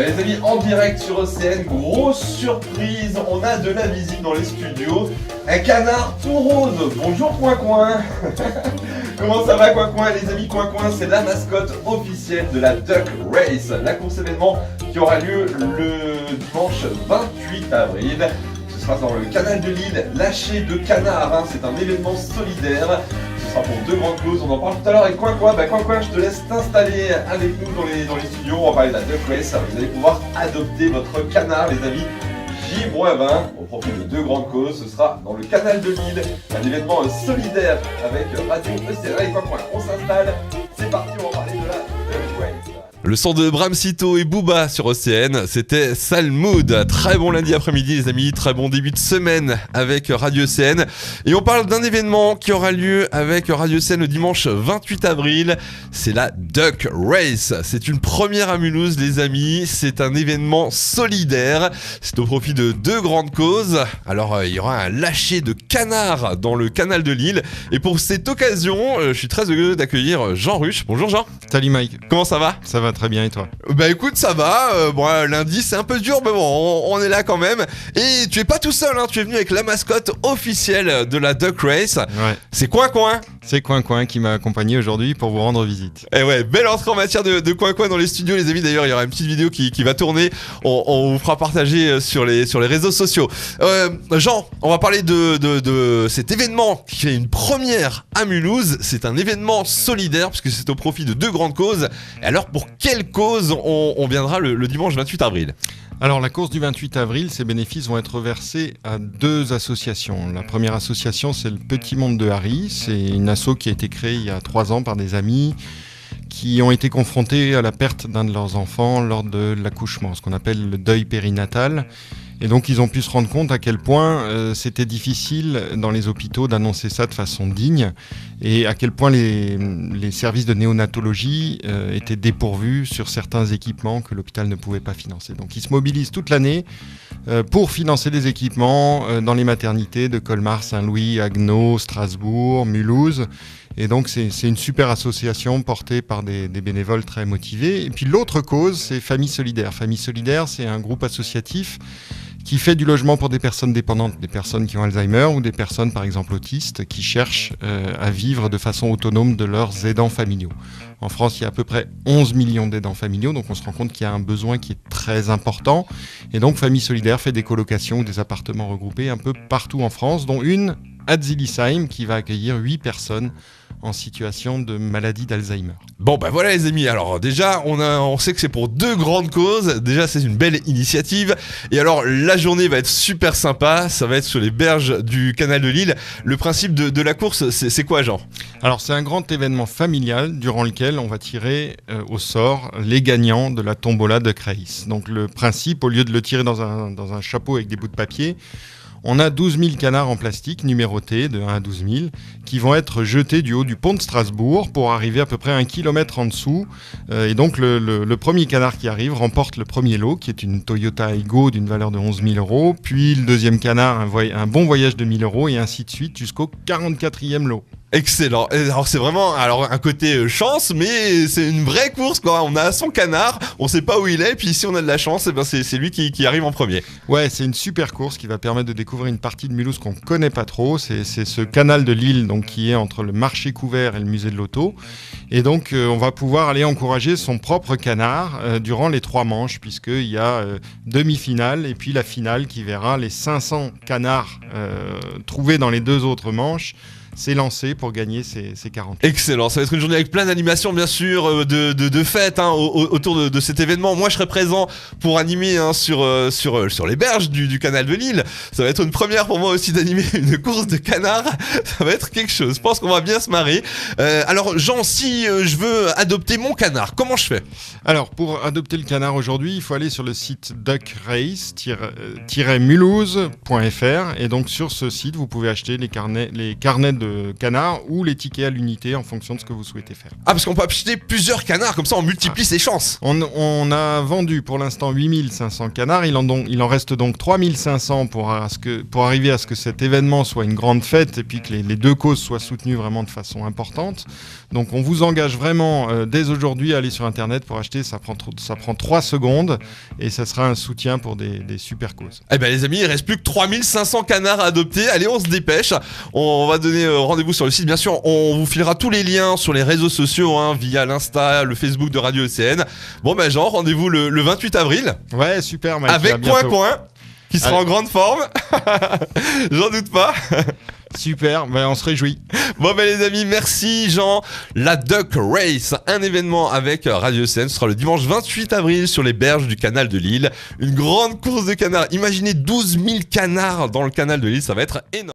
Les amis, en direct sur OCN, grosse surprise, on a de la visite dans les studios. Un canard tout rose. Bonjour Coin. Comment ça va Coin? Les amis, Coin, c'est la mascotte officielle de la Duck Race, la course événement qui aura lieu le dimanche 28 avril. Ce sera dans le canal de Lille, lâcher de canards, c'est un événement solidaire. Ce sera pour 2 grandes causes, on en parle tout à l'heure avec Coin. Coin, je te laisse t'installer avec nous dans les studios, on va parler de la Duck Race. Vous allez pouvoir adopter votre canard les amis. J-20 au profit de 2 grandes causes, ce sera dans le canal de Lille, un événement solidaire avec Radio ECN. Allez Coin, on s'installe, c'est parti, on va parler de la Duck Race. Le son de Bram Cito et Booba sur OCN, c'était Sale Mood. Très bon lundi après-midi les amis, très bon début de semaine avec Radio ECN. Et on parle d'un événement qui aura lieu avec Radio ECN le dimanche 28 avril. C'est la Duck Race. C'est une première à Mulhouse les amis. C'est un événement solidaire. C'est au profit de 2 grandes causes. Alors il y aura un lâcher de canards dans le canal de Lille. Et pour cette occasion, je suis très heureux d'accueillir Jean Ruche. Bonjour Jean. Salut Mike. Comment ça va ? Ça va très bien et toi ? Bah écoute, ça va. Bon, lundi c'est un peu dur, mais bon, on est là quand même. Et tu es pas tout seul, tu es venu avec la mascotte officielle de la Duck Race. Ouais. C'est Coin. C'est Coin qui m'a accompagné aujourd'hui pour vous rendre visite. Et ouais, belle entrée en matière de Coin dans les studios, les amis. D'ailleurs, il y aura une petite vidéo qui va tourner. On vous fera partager sur les réseaux sociaux. Jean, on va parler de cet événement qui est une première à Mulhouse. C'est un événement solidaire puisque c'est au profit de 2 grandes causes. Et alors, pour quelle cause on viendra le dimanche 28 avril ? Alors la course du 28 avril, ses bénéfices vont être versés à 2 associations. La première association, c'est le Petit Monde de Harry. C'est une asso qui a été créée il y a 3 ans par des amis qui ont été confrontés à la perte d'un de leurs enfants lors de l'accouchement, ce qu'on appelle le deuil périnatal. Et donc ils ont pu se rendre compte à quel point c'était difficile dans les hôpitaux d'annoncer ça de façon digne et à quel point les services de néonatologie étaient dépourvus sur certains équipements que l'hôpital ne pouvait pas financer. Donc ils se mobilisent toute l'année pour financer des équipements dans les maternités de Colmar, Saint-Louis, Haguenau, Strasbourg, Mulhouse. Et donc c'est une super association portée par des bénévoles très motivés. Et puis l'autre cause, c'est Famille Solidaire. Famille Solidaire, c'est un groupe associatif qui fait du logement pour des personnes dépendantes, des personnes qui ont Alzheimer ou des personnes par exemple autistes qui cherchent à vivre de façon autonome de leurs aidants familiaux. En France, il y a à peu près 11 millions d'aidants familiaux, donc on se rend compte qu'il y a un besoin qui est très important. Et donc Famille Solidaire fait des colocations ou des appartements regroupés un peu partout en France, dont une à Zillisheim qui va accueillir 8 personnes en situation de maladie d'Alzheimer. Bon bah voilà les amis, alors déjà on sait que c'est pour 2 grandes causes, déjà c'est une belle initiative, et alors la journée va être super sympa, ça va être sur les berges du canal de Lille. Le principe de la course, c'est quoi Jean ? Alors c'est un grand événement familial durant lequel on va tirer au sort les gagnants de la tombola de Race. Donc le principe, au lieu de le tirer dans un chapeau avec des bouts de papier, on a 12 000 canards en plastique numérotés de 1 à 12 000 qui vont être jetés du haut du pont de Strasbourg pour arriver à peu près 1 kilomètre en dessous. Et donc le premier canard qui arrive remporte le premier lot qui est une Toyota Aygo d'une valeur de 11 000 €. Puis le deuxième canard, un bon voyage de 1 000 € et ainsi de suite jusqu'au 44e lot. Excellent. Alors c'est vraiment un côté chance, mais c'est une vraie course quoi. On a son canard, on sait pas où il est, puis si on a de la chance, c'est lui qui arrive en premier. Ouais, c'est une super course qui va permettre de découvrir une partie de Mulhouse qu'on connaît pas trop. C'est ce canal de Lille donc qui est entre le marché couvert et le musée de l'auto. Et donc on va pouvoir aller encourager son propre canard durant les 3 manches, puisqu'il y a demi-finale et puis la finale qui verra les 500 canards trouvés dans les 2 autres manches s'est lancé pour gagner ces 40. Excellent, ça va être une journée avec plein d'animations bien sûr, de fêtes autour de cet événement. Moi je serai présent pour animer sur les berges du canal de Lille. Ça va être une première pour moi aussi d'animer une course de canards. Ça va être quelque chose, je pense qu'on va bien se marrer. Alors Jean, si je veux adopter mon canard, comment je fais ? Alors pour adopter le canard aujourd'hui, il faut aller sur le site duckrace-mulhouse.fr et donc sur ce site vous pouvez acheter les carnets de de canards ou les tickets à l'unité en fonction de ce que vous souhaitez faire. Ah, parce qu'on peut acheter plusieurs canards, comme ça on multiplie ses chances. On a vendu pour l'instant 8500 canards, il en reste donc 3500 pour arriver à ce que cet événement soit une grande fête et puis que les deux causes soient soutenues vraiment de façon importante. Donc on vous engage vraiment dès aujourd'hui à aller sur internet pour acheter, ça prend 3 secondes et ça sera un soutien pour des super causes. Eh ben les amis, il reste plus que 3500 canards à adopter. Allez, on se dépêche. On va donner rendez-vous sur le site. Bien sûr, on vous filera tous les liens sur les réseaux sociaux, via l'Insta, le Facebook de Radio ECN. Bon ben Jean, rendez-vous le 28 avril. Ouais, super Mike. Avec Coin qui sera en grande forme. J'en doute pas. Super, on se réjouit. Bon ben les amis, merci Jean. La Duck Race, un événement avec Radio ECN, ce sera le dimanche 28 avril sur les berges du canal de Lille. Une grande course de canards. Imaginez 12 000 canards dans le canal de Lille, ça va être énorme.